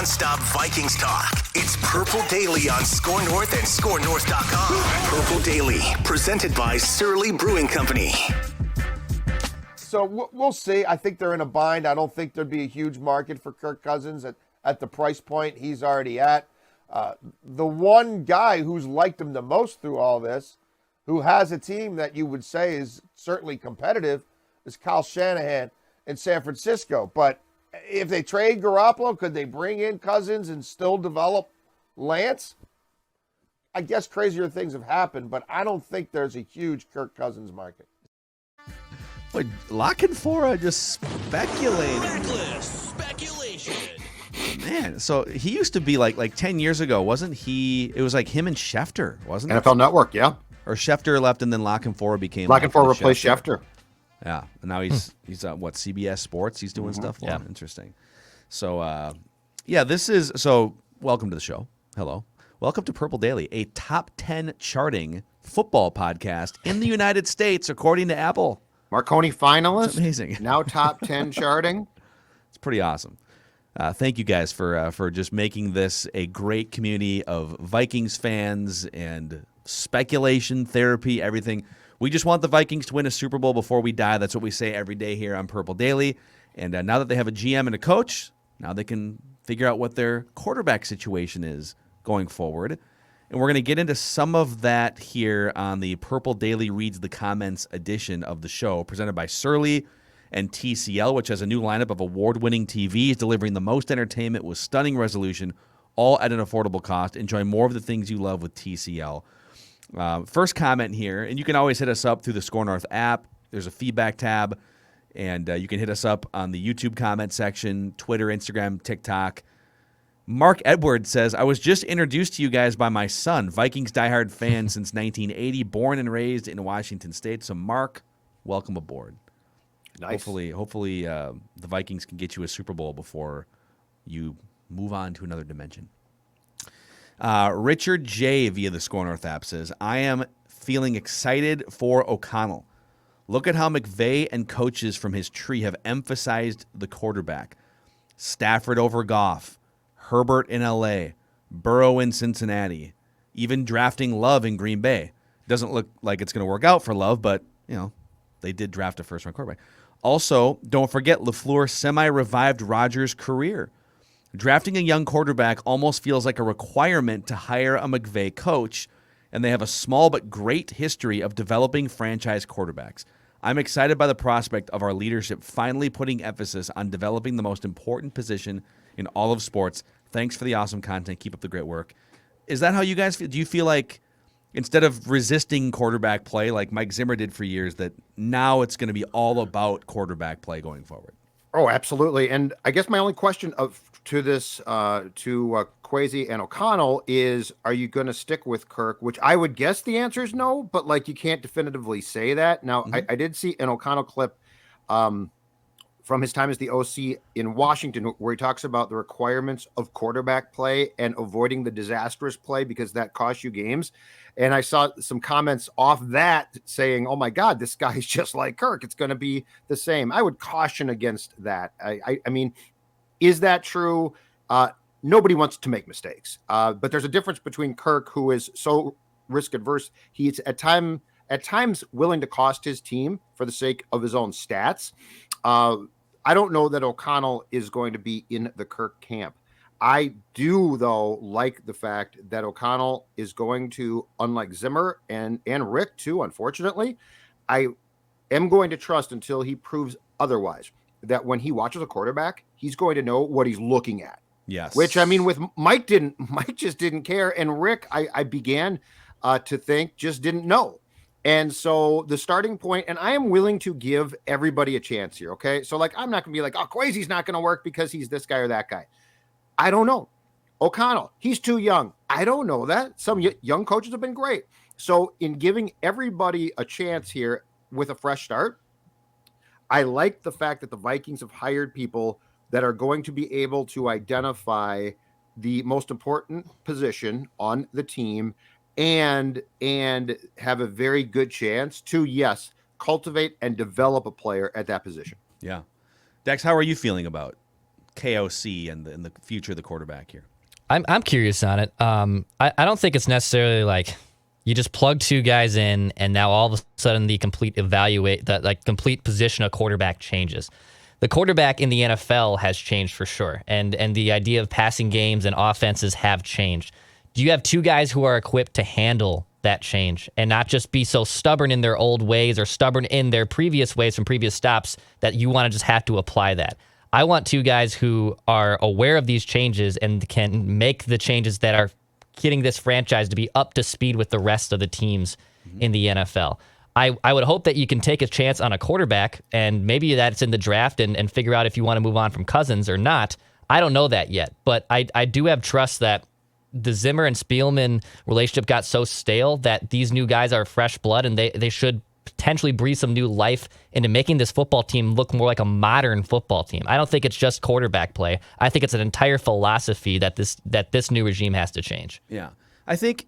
non-stop Vikings talk. It's Purple Daily on Score North and ScoreNorth.com. Purple Daily, presented by Surly Brewing Company. So we'll see. I think they're in a bind. I don't think there'd be a huge market for Kirk Cousins at the price point he's already at. The one guy who's liked him the most through all this, who has a team that you would say is certainly competitive, is Kyle Shanahan in San Francisco. But if they trade Garoppolo, could they bring in Cousins and still develop Lance? I guess crazier things have happened, but I don't think there's a huge Kirk Cousins market. But Lockenfora just speculated. Reckless speculation. Man, so he used to be like 10 years ago, wasn't he? It was like him and Schefter, wasn't it? NFL Network, yeah. Or Schefter left and then Lockenfora became Lockenfora replaced Schefter. Yeah, and now he's what, CBS Sports? He's doing stuff. Yeah, interesting. So this is welcome to the show. Hello, welcome to Purple Daily, a top 10 charting football podcast in the United States, according to Apple. Marconi finalist. That's amazing. Now top 10 charting. It's pretty awesome. Thank you guys for just making this a great community of Vikings fans and speculation, therapy, everything. We just want the Vikings to win a Super Bowl before we die. That's what we say every day here on Purple Daily. And now that they have a GM and a coach, now they can figure out what their quarterback situation is going forward. And we're going to get into some of that here on the Purple Daily Reads the Comments edition of the show, presented by Surly and TCL, which has a new lineup of award-winning TVs delivering the most entertainment with stunning resolution, all at an affordable cost. Enjoy more of the things you love with TCL. First comment here, and you can always hit us up through the Score North app. There's a feedback tab, and you can hit us up on the YouTube comment section, Twitter, Instagram, TikTok. Mark Edwards says, I was just introduced to you guys by my son, Vikings diehard fan since 1980, born and raised in Washington State. So, Mark, welcome aboard. Nice. Hopefully, the Vikings can get you a Super Bowl before you move on to another dimension. Richard J. via the Score North app says, I am feeling excited for O'Connell. Look at how McVay and coaches from his tree have emphasized the quarterback. Stafford over Goff, Herbert in L.A., Burrow in Cincinnati, even drafting Love in Green Bay. Doesn't look like it's going to work out for Love, but, they did draft a first-round quarterback. Also, don't forget LaFleur semi-revived Rodgers' career. Drafting a young quarterback almost feels like a requirement to hire a McVay coach, and they have a small but great history of developing franchise quarterbacks. I'm excited by the prospect of our leadership finally putting emphasis on developing the most important position in all of sports. Thanks for the awesome content. Keep up the great work. Is that how you guys feel? Do you feel like instead of resisting quarterback play like Mike Zimmer did for years, that now it's going to be all about quarterback play going forward? Oh, absolutely. And I guess my only question to Kwesi and O'Connell is, are you going to stick with Kirk? Which I would guess the answer is no, but you can't definitively say that. Now, I did see an O'Connell clip from his time as the OC in Washington, where he talks about the requirements of quarterback play and avoiding the disastrous play because that costs you games. And I saw some comments off that saying, oh my God, this guy is just like Kirk. It's going to be the same. I would caution against that. I mean, is that true? Nobody wants to make mistakes. But there's a difference between Kirk, who is so risk adverse. He's at times willing to cost his team for the sake of his own stats. I don't know that O'Connell is going to be in the Kirk camp. I do, though, like the fact that O'Connell is going to, unlike Zimmer and Rick, too, unfortunately, I am going to trust until he proves otherwise, that when he watches a quarterback, he's going to know what he's looking at. Yes. Which, I mean, with Mike just didn't care. And Rick, I began to think, just didn't know. And so the starting point, and I am willing to give everybody a chance here, okay? So, I'm not going to be like, oh, Kwesi's not going to work because he's this guy or that guy. I don't know. O'Connell, he's too young. I don't know that. Some young coaches have been great. So in giving everybody a chance here with a fresh start, I like the fact that the Vikings have hired people that are going to be able to identify the most important position on the team and have a very good chance to, yes, cultivate and develop a player at that position. Yeah. Dex, how are you feeling about KOC and the future of the quarterback here? I'm curious on it. I don't think it's necessarily like you just plug two guys in and now all of a sudden the complete position of quarterback changes. The quarterback in the NFL has changed for sure, and the idea of passing games and offenses have changed. Do you have two guys who are equipped to handle that change and not just be so stubborn in their old ways or stubborn in their previous ways from previous stops that you want to just have to apply that? I want two guys who are aware of these changes and can make the changes that are getting this franchise to be up to speed with the rest of the teams in the NFL. I would hope that you can take a chance on a quarterback, and maybe that's in the draft and figure out if you want to move on from Cousins or not. I don't know that yet, but I do have trust that the Zimmer and Spielman relationship got so stale that these new guys are fresh blood, and they should potentially breathe some new life into making this football team look more like a modern football team. I don't think it's just quarterback play. I think it's an entire philosophy that this new regime has to change. Yeah. I think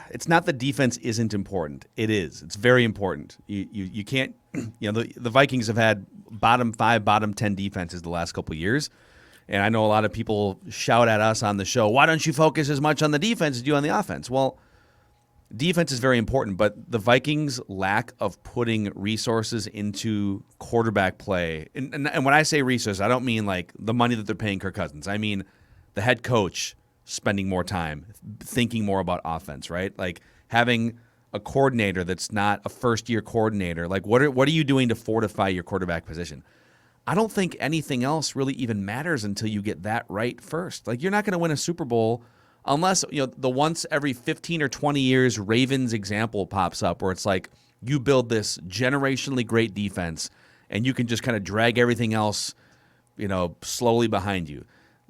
it's not that defense isn't important. It is. It's very important. You can't, the Vikings have had bottom 5, bottom 10 defenses the last couple of years. And I know a lot of people shout at us on the show, why don't you focus as much on the defense as you do on the offense? Well, defense is very important, but the Vikings' lack of putting resources into quarterback play, and when I say resources, I don't mean like the money that they're paying Kirk Cousins. I mean the head coach spending more time, thinking more about offense, right? Like having a coordinator that's not a first-year coordinator. Like what are you doing to fortify your quarterback position? I don't think anything else really even matters until you get that right first. Like you're not going to win a Super Bowl unless, the once every 15 or 20 years Ravens example pops up where it's like you build this generationally great defense and you can just kind of drag everything else, slowly behind you.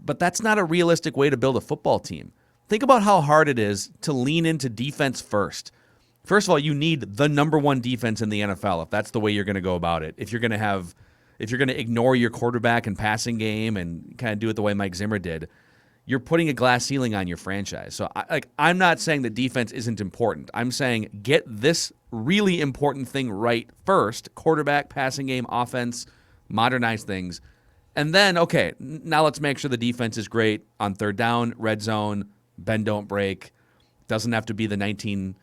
But that's not a realistic way to build a football team. Think about how hard it is to lean into defense first. First of all, you need the number one defense in the NFL if that's the way you're going to go about it. If you're going to ignore your quarterback and passing game and kind of do it the way Mike Zimmer did, you're putting a glass ceiling on your franchise. So I'm not saying that defense isn't important. I'm saying get this really important thing right first, quarterback, passing game, offense, modernize things. And then, okay, now let's make sure the defense is great on third down, red zone, bend, don't break. Doesn't have to be the 2000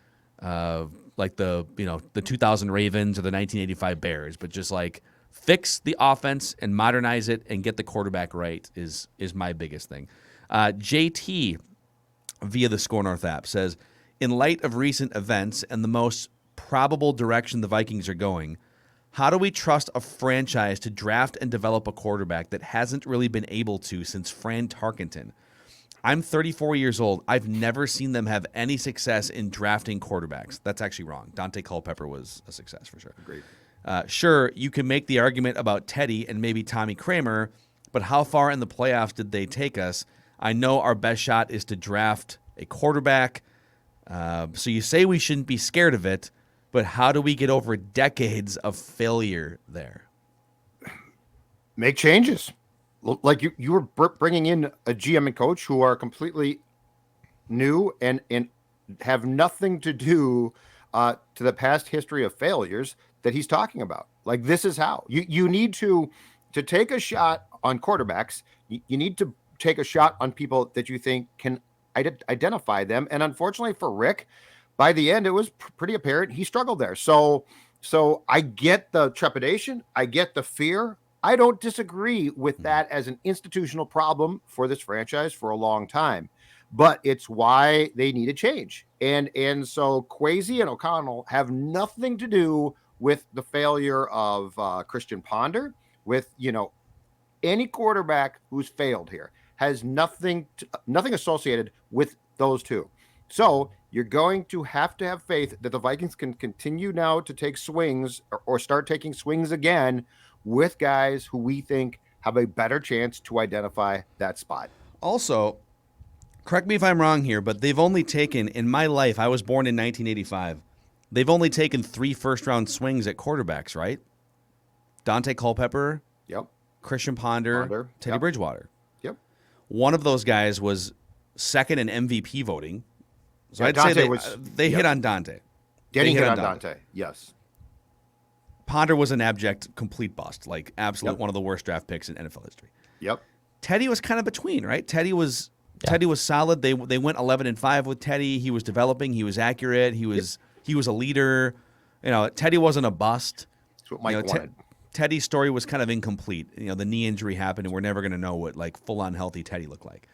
Ravens or the 1985 Bears, but just like fix the offense and modernize it and get the quarterback right is my biggest thing. JT, via the Score North app, says, in light of recent events and the most probable direction the Vikings are going, how do we trust a franchise to draft and develop a quarterback that hasn't really been able to since Fran Tarkenton? I'm 34 years old. I've never seen them have any success in drafting quarterbacks. That's actually wrong. Dante Culpepper was a success for sure. Agreed. Sure, you can make the argument about Teddy and maybe Tommy Kramer, but how far in the playoffs did they take us? I know our best shot is to draft a quarterback. So you say we shouldn't be scared of it, but how do we get over decades of failure there? Make changes. Like you were bringing in a GM and coach who are completely new and have nothing to do to the past history of failures that he's talking about. Like this is how you need to take a shot on quarterbacks. You need to take a shot on people that you think can identify them. And unfortunately for Rick, by the end, it was pretty apparent he struggled there. So I get the trepidation. I get the fear. I don't disagree with that as an institutional problem for this franchise for a long time, but it's why they need a change. And so Kwesi and O'Connell have nothing to do with the failure of Christian Ponder, with, any quarterback who's failed here has nothing associated with those two. So you're going to have faith that the Vikings can continue now to take swings or start taking swings again with guys who we think have a better chance to identify that spot. Also, correct me if I'm wrong here, but they've only taken, in my life, I was born in 1985, they've only taken 3 first-round swings at quarterbacks, right? Dante Culpepper, yep. Christian Ponder, Teddy yep. Bridgewater. Yep. One of those guys was second in MVP voting. So yeah, I'd Dante say they hit on Dante. Denny hit on Dante, yes. Ponder was an abject, complete bust, like absolute one of the worst draft picks in NFL history. Yep. Teddy was kind of between, right? Teddy was solid. They went 11-5 with Teddy. He was developing. He was accurate. He was a leader. Teddy wasn't a bust. That's what Mike wanted. Teddy's story was kind of incomplete. The knee injury happened, and we're never going to know what like full-on healthy Teddy looked like.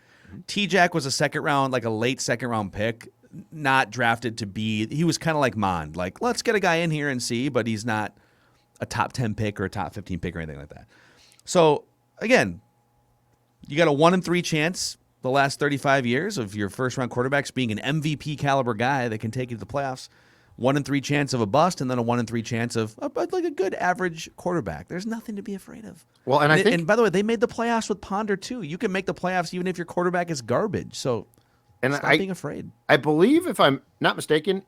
T-Jack was a late second round pick, not drafted to be. He was kind of like Mond, like let's get a guy in here and see, but he's not a top 10 pick or a top 15 pick or anything like that. So again, you got a 1-in-3 chance the last 35 years of your first round quarterbacks being an MVP caliber guy that can take you to the playoffs. 1-in-3 chance of a bust, and then a 1-in-3 chance of like a good average quarterback. There's nothing to be afraid of. Well, and by the way, they made the playoffs with Ponder too. You can make the playoffs even if your quarterback is garbage. So stop being afraid. I believe, if I'm not mistaken,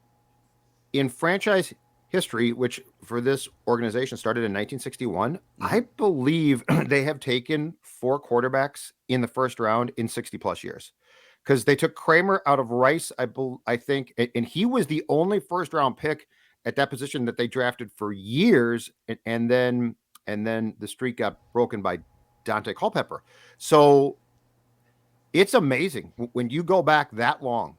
in franchise history, which for this organization started in 1961, I believe they have taken 4 quarterbacks in the first round in 60 plus years. Because they took Kramer out of Rice, I think, and he was the only first round pick at that position that they drafted for years, and then the streak got broken by Dante Culpepper. So it's amazing when you go back that long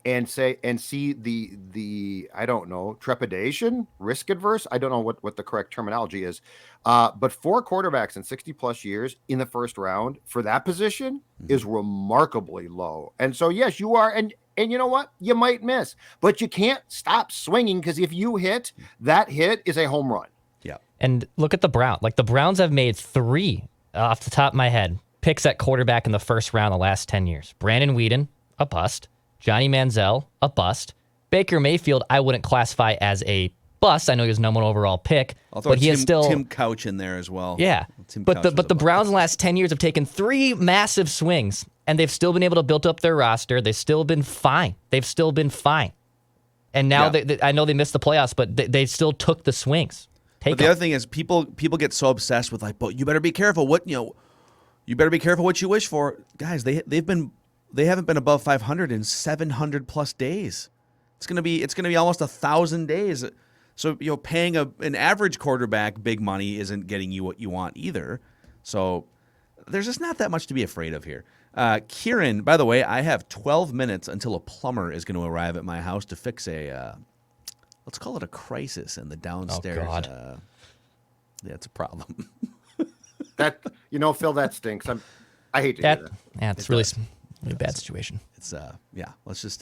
and see the I don't know, trepidation, risk adverse. I don't know what the correct terminology is. But 4 quarterbacks in 60 plus years in the first round for that position is remarkably low. And so, yes, you are. And you know what? You might miss, but you can't stop swinging, because if you hit, that hit is a home run. Yeah. And look at the Browns. Like the Browns have made 3 off the top of my head picks at quarterback in the first round the last 10 years. Brandon Weeden, a bust. Johnny Manziel, a bust. Baker Mayfield, I wouldn't classify as a bust. I know he was number 1 overall pick, but he is still Tim Couch in there as well. Yeah, but the Browns in the last 10 years have taken 3 massive swings, and they've still been able to build up their roster. They've still been fine. And now I know they missed the playoffs, but they still took the swings. But the other thing is, people get so obsessed with like, but you better be careful what you better be careful what you wish for, guys. They haven't been above 500 in 700 plus days. It's gonna be almost 1,000 days. So paying an average quarterback big money isn't getting you what you want either. So there's just not that much to be afraid of here. Kieran, by the way, I have 12 minutes until a plumber is going to arrive at my house to fix let's call it a crisis in the downstairs. Oh, God. Yeah, it's a problem. That Phil, that stinks. I hate to hear that. Yeah, it's really a bad situation. It's let's just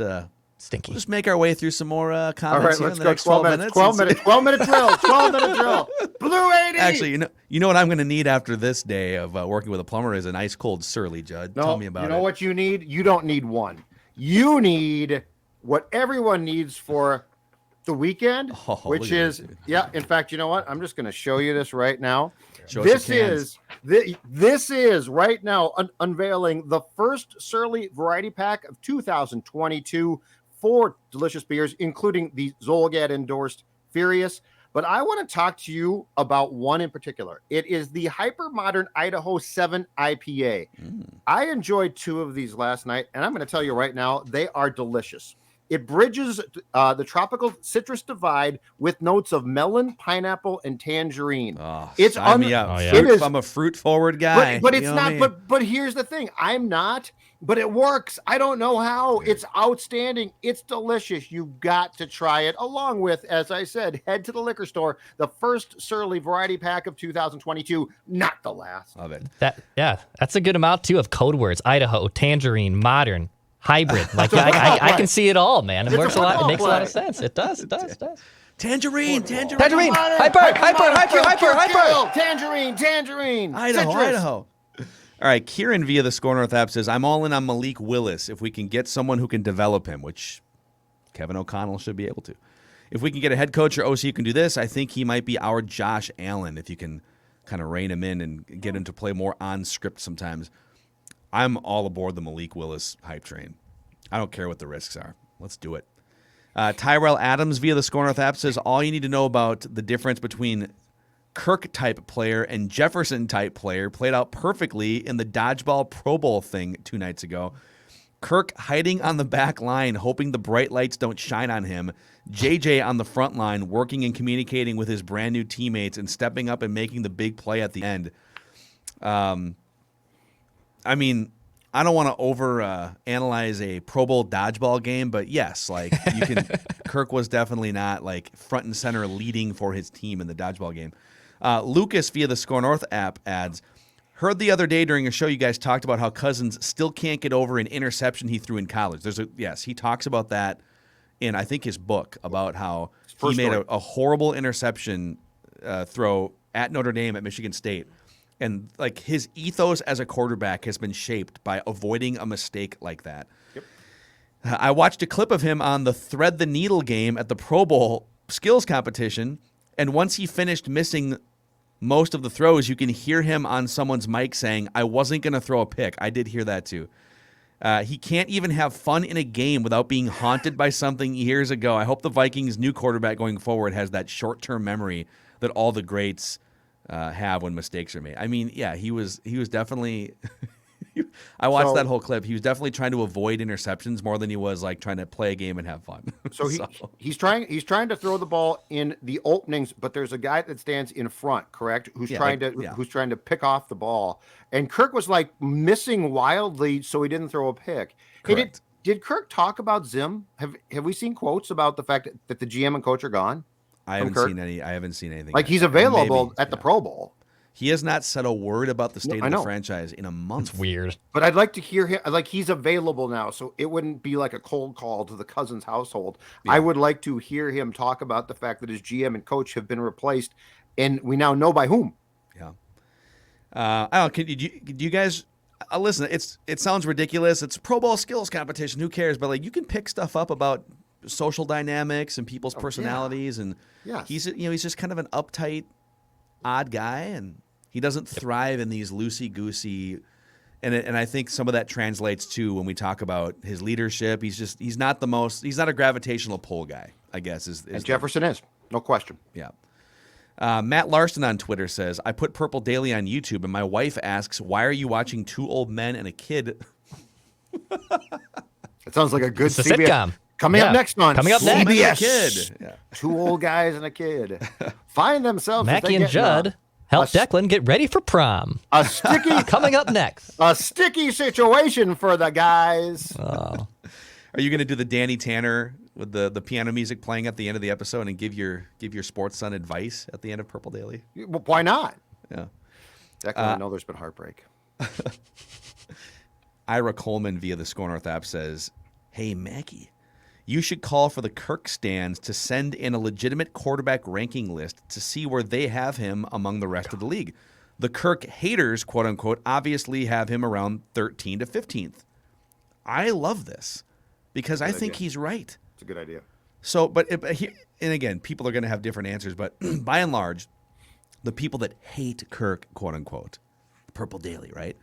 stinky. We'll just make our way through some more comments. All right, here let's in the go. next 12 minutes. 12 minute drill. 12 minute drill. Blue 80. Actually, you know what I'm going to need after this day of working with a plumber is an ice cold Surly, Judd. Tell me about it. You know what you need? You don't need one. You need what everyone needs for the weekend, which is in fact, you know what? I'm just going to show you this right now. This is right now unveiling the first Surly variety pack of 2022. 4 delicious beers, including the Zolgad endorsed Furious. But I want to talk to you about one in particular. It is the Hyper Modern Idaho 7 IPA. I enjoyed 2 of these last night, and I'm going to tell you right now, they are delicious. It bridges the tropical citrus divide with notes of melon, pineapple, and tangerine. It's sign me up. I'm a fruit forward guy. But it's not. But here's the thing: I'm not. But it works. I don't know how. It's outstanding. It's delicious. You've got to try it. Along with, as I said, head to the liquor store. The first Surly variety pack of 2022, not the last. Love it. That's a good amount too of code words: Idaho, tangerine, modern. Hybrid, like I can see it all, man. It works a lot. It makes a lot of sense. It does. It does. Tangerine, hyper. Tangerine. Idaho. All right, Kieran via the Score North app says, I'm all in on Malik Willis if we can get someone who can develop him, which Kevin O'Connell should be able to. If we can get a head coach or OC who can do this, I think he might be our Josh Allen if you can kind of rein him in and get him to play more on script sometimes. I'm all aboard the Malik Willis hype train. I don't care what the risks are. Let's do it. Tyrell Adams via the Score North app says, all you need to know about the difference between Kirk-type player and Jefferson-type player played out perfectly in the dodgeball Pro Bowl thing 2 nights ago. Kirk hiding on the back line, hoping the bright lights don't shine on him. JJ on the front line, working and communicating with his brand new teammates and stepping up and making the big play at the end. I mean, I don't want to over analyze a Pro Bowl dodgeball game, but yes, like you can. Kirk was definitely not like front and center leading for his team in the dodgeball game. Lucas via the Score North app adds, heard the other day during a show you guys talked about how Cousins still can't get over an interception he threw in college. He talks about that in I think his book about how he made a horrible interception throw at Notre Dame at Michigan State. And like his ethos as a quarterback has been shaped by avoiding a mistake like that. Yep. I watched a clip of him on the thread the needle game at the Pro Bowl skills competition, and once he finished missing most of the throws, you can hear him on someone's mic saying, "I wasn't going to throw a pick." I did hear that too. He can't even have fun in a game without being haunted by something years ago. I hope the Vikings' new quarterback going forward has that short-term memory that all the greats have when mistakes are made. I mean, yeah, he was definitely. I watched that whole clip. He was definitely trying to avoid interceptions more than he was like trying to play a game and have fun. So he's trying to throw the ball in the openings, but there's a guy that stands in front, correct? Who's trying to pick off the ball. And Kirk was like missing wildly, so he didn't throw a pick. Hey, did Kirk talk about Zim? Have we seen quotes about the fact that the GM and coach are gone? I haven't seen anything. Like he's available at the Pro Bowl. He has not said a word about the state of the franchise in a month. It's weird. But I'd like to hear him. Like he's available now, so it wouldn't be like a cold call to the Cousins household. Yeah. I would like to hear him talk about the fact that his GM and coach have been replaced, and we now know by whom. Yeah. I don't. Do you guys listen? It sounds ridiculous. It's Pro Bowl skills competition. Who cares? But like, you can pick stuff up about social dynamics and people's personalities, and he's just kind of an uptight, odd guy, and he doesn't thrive in these loosey-goosey, and I think some of that translates to when we talk about his leadership. He's not a gravitational pull guy, I guess. And Jefferson is, no question. Yeah. Matt Larson on Twitter says, I put Purple Daily on YouTube, and my wife asks, why are you watching two old men and a kid? It sounds like a good sitcom. Coming up next on CBS. Kid. Yeah. Two old guys and a kid find themselves. Mackie and Judd help Declan get ready for prom. A sticky coming up next. A sticky situation for the guys. Oh. Are you going to do the Danny Tanner with the piano music playing at the end of the episode and give your sports son advice at the end of Purple Daily? Well, why not? Yeah. Declan, I know there's been heartbreak. Ira Coleman via the Score North app says, hey, Mackie, you should call for the Kirk stands to send in a legitimate quarterback ranking list to see where they have him among the rest of the league. The Kirk haters, quote unquote, obviously have him around 13 to 15th. I love this because I think he's right. It's a good idea. So, and again, people are going to have different answers, but by and large, the people that hate Kirk, quote unquote, Purple Daily, right?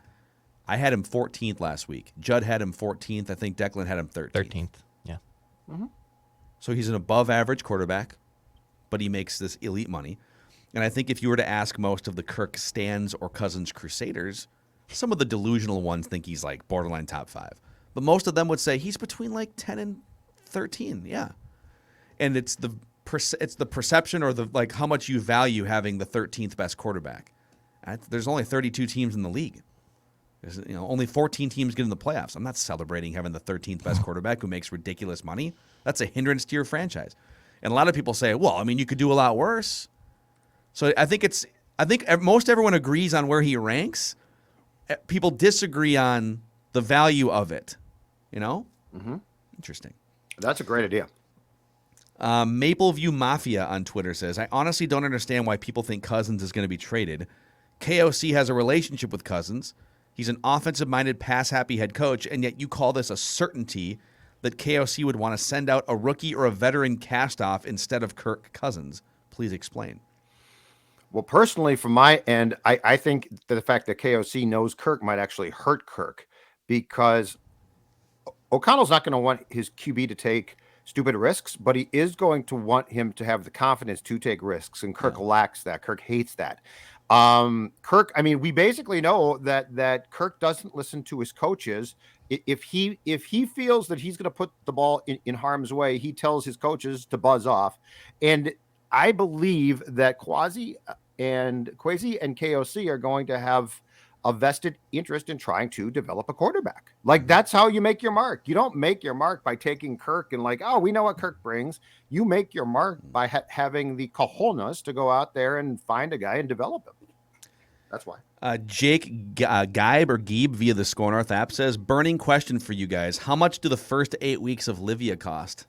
I had him 14th last week. Judd had him 14th. I think Declan had him 13th. 13th. Mm-hmm. So he's an above-average quarterback, but he makes this elite money. And I think if you were to ask most of the Kirk Stans or Cousins Crusaders, some of the delusional ones think he's like borderline top 5. But most of them would say he's between like 10 and 13, yeah. And it's the perception or the like how much you value having the 13th best quarterback. There's only 32 teams in the league. There's only 14 teams get in the playoffs. I'm not celebrating having the 13th best quarterback who makes ridiculous money. That's a hindrance to your franchise. And a lot of people say, well, I mean, you could do a lot worse. So I think most everyone agrees on where he ranks. People disagree on the value of it. Mm-hmm. Interesting. That's a great idea. Mapleview Mafia on Twitter says, I honestly don't understand why people think Cousins is going to be traded. KOC has a relationship with Cousins. He's an offensive-minded, pass-happy head coach, and yet you call this a certainty that KOC would want to send out a rookie or a veteran cast-off instead of Kirk Cousins. Please explain. Well, personally, from my end, I think that the fact that KOC knows Kirk might actually hurt Kirk because O'Connell's not going to want his QB to take stupid risks, but he is going to want him to have the confidence to take risks, and Kirk lacks that. Kirk hates that. Kirk, I mean, we basically know that Kirk doesn't listen to his coaches. If he feels that he's going to put the ball in harm's way, he tells his coaches to buzz off. And I believe that Quasi and KOC are going to have a vested interest in trying to develop a quarterback. Like, that's how you make your mark. You don't make your mark by taking Kirk and like, oh, we know what Kirk brings. You make your mark by having the cojones to go out there and find a guy and develop him. That's why. Jake Geib or Geeb via the Score North app says, burning question for you guys. How much do the first 8 weeks of Livia cost?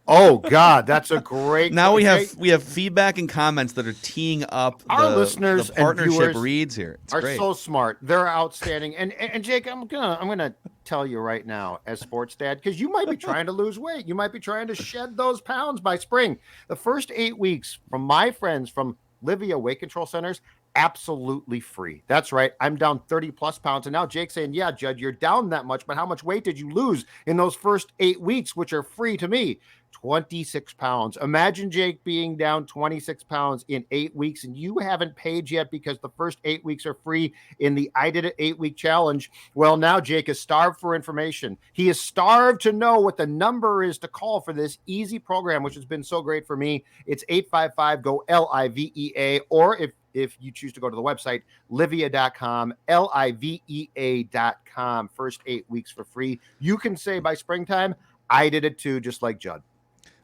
Oh God, that's a great. Now we have feedback and comments that are teeing up our listeners the partnership and viewers reads here. It's are great. so smart. They're outstanding. And Jake, I'm gonna tell you right now, as sports dad, because you might be trying to lose weight, you might be trying to shed those pounds by spring. The first 8 weeks from my friends from Livia Weight Control Centers, absolutely free. That's right. I'm down 30 plus pounds. And now Jake's saying, yeah, Judd, you're down that much, but how much weight did you lose in those first 8 weeks, which are free to me? 26 pounds. Imagine Jake being down 26 pounds in 8 weeks, and you haven't paid yet because the first 8 weeks are free in the I Did It 8-week challenge. Well, now Jake is starved for information. He is starved to know what the number is to call for this easy program, which has been so great for me. It's 855-GO-LIVEA, or if you choose to go to the website, livea.com, livea.com, first 8 weeks for free. You can say by springtime, I did it too, just like Judd.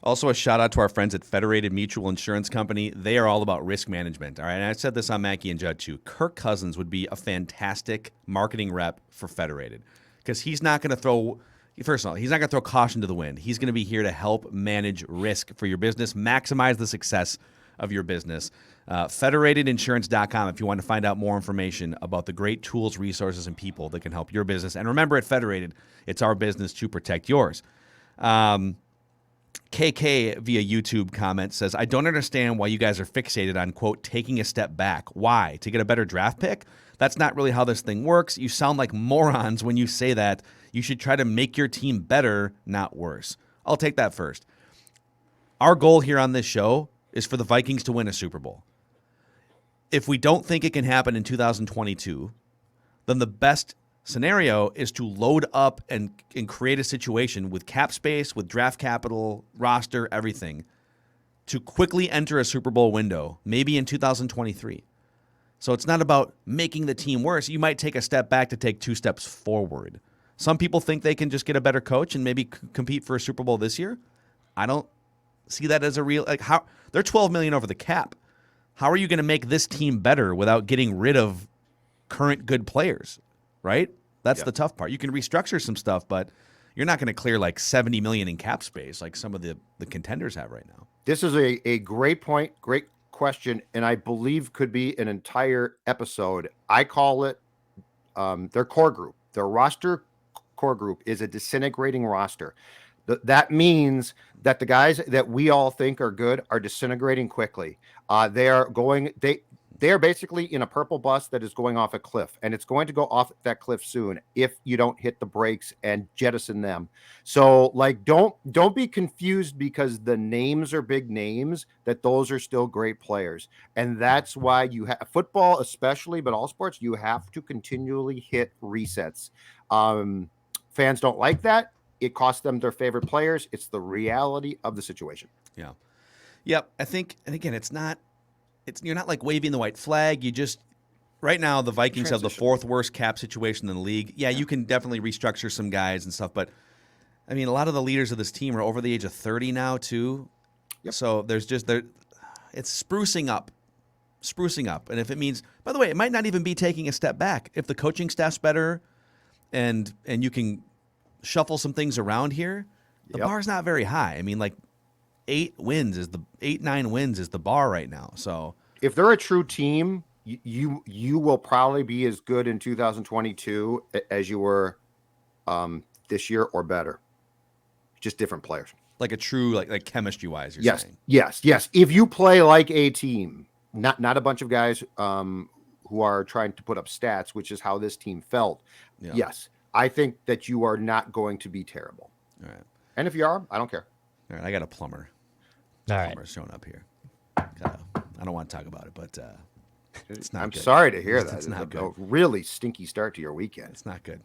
Also, a shout out to our friends at Federated Mutual Insurance Company. They are all about risk management. All right, and I said this on Mackey and Judd too. Kirk Cousins would be a fantastic marketing rep for Federated because he's not going to throw. First of all, he's not going to throw caution to the wind. He's going to be here to help manage risk for your business, maximize the success of your business. Federatedinsurance.com if you want to find out more information about the great tools, resources, and people that can help your business. And remember, at Federated, it's our business to protect yours. KK via YouTube comment says, I don't understand why you guys are fixated on, quote, taking a step back. Why? To get a better draft pick? That's not really how this thing works. You sound like morons when you say that. You should try to make your team better, not worse. I'll take that first. Our goal here on this show is for the Vikings to win a Super Bowl. If we don't think it can happen in 2022, then the best scenario is to load up and create a situation with cap space, with draft capital, roster, everything, to quickly enter a Super Bowl window, maybe in 2023. So it's not about making the team worse. You might take a step back to take 2 steps forward. Some people think they can just get a better coach and maybe compete for a Super Bowl this year. I don't see that as a real, like, how they're $12 million over the cap. How are you going to make this team better without getting rid of current good players? Right? That's the tough part. You can restructure some stuff, but you're not going to clear like $70 million in cap space like some of the contenders have right now. This is a great point, great question, and I believe could be an entire episode. I call it their core group. Their roster core group is a disintegrating roster. That means that the guys that we all think are good are disintegrating quickly. They are basically in a purple bus that is going off a cliff, and it's going to go off that cliff soon if you don't hit the brakes and jettison them. So, like, don't be confused because the names are big names, that those are still great players. And that's why you have football, especially, but all sports, you have to continually hit resets. Fans don't like that. It costs them their favorite players. It's the reality of the situation. Yeah. Yep. I think, and again, you're not like waving the white flag. You just, right now, the Vikings have the 4th worst cap situation in the league. Yeah, you can definitely restructure some guys and stuff, but I mean, a lot of the leaders of this team are over the age of 30 now too. Yep. So it's sprucing up. And if it means, by the way, it might not even be taking a step back. If the coaching staff's better and you can shuffle some things around here, the bar's not very high. I mean, like 9 wins is the bar right now. So if they're a true team, you will probably be as good in 2022 as you were this year or better. Just different players. Like a true like chemistry wise, you're saying. Yes. If you play like a team, not a bunch of guys who are trying to put up stats, which is how this team felt. Yeah. Yes. I think that you are not going to be terrible. All right. And if you are, I don't care. All right, I got a plumber. All right. Plumber's showing up here. I don't want to talk about it, but not I'm good. sorry to hear that. It's not a good. really stinky start to your weekend. It's not good.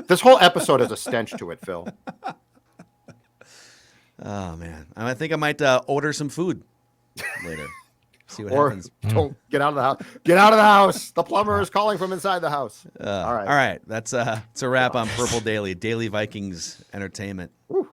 This whole episode has a stench to it, Phil. Oh man, I think I might order some food later. See what Or happens. don't get out of the house. Get out of the house. The plumber is calling from inside the house. All right. All right. That's a wrap on Purple Daily Vikings entertainment. Woo.